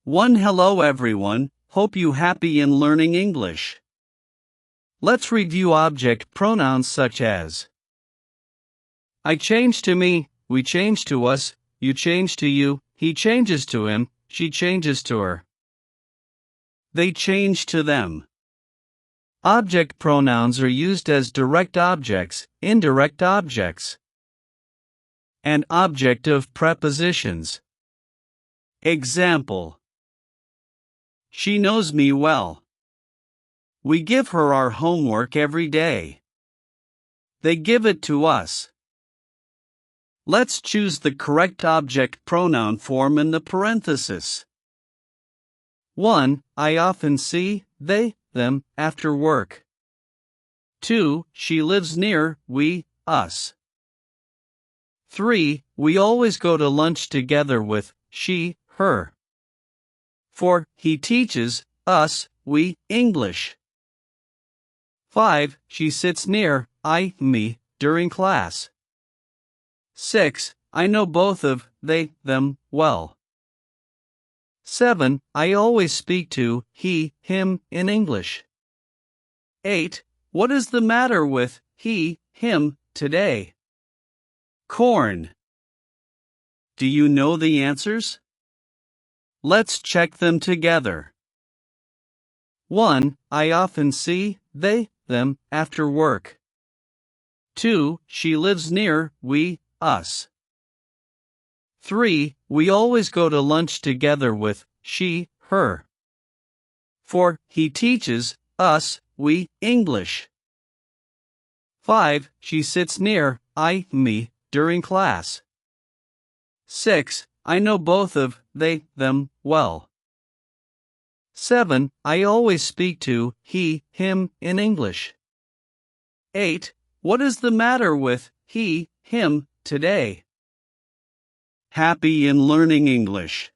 Hello everyone, hope you happy in learning English. Let's review object pronouns such as I change to me, we change to us, you change to you, he changes to him, she changes to her. They change to them. Object pronouns are used as direct objects, indirect objects, and objective prepositions. Example: she knows me well. We give her our homework every day. They give it to us. Let's choose the correct object pronoun form in the parenthesis. 1. I often see they, them, after work. 2. She lives near we, us. 3. We always go to lunch together with she, her. 4. He teaches us, we, English. 5. She sits near I, me, during class. 6. I know both of they, them, well. 7. I always speak to he, him in English. 8. What is the matter with he, him today? Corn. Do you know the answers? Let's check them together. 1. I often see they, them, after work. 2. She lives near we, us. 3. We always go to lunch together with she, her. 4. He teaches us, we, English. 5. She sits near I, me, during class. 6. I know both of they, them, well. 7. I always speak to he, him in English. 8. What is the matter with he, him today? Happy in learning English.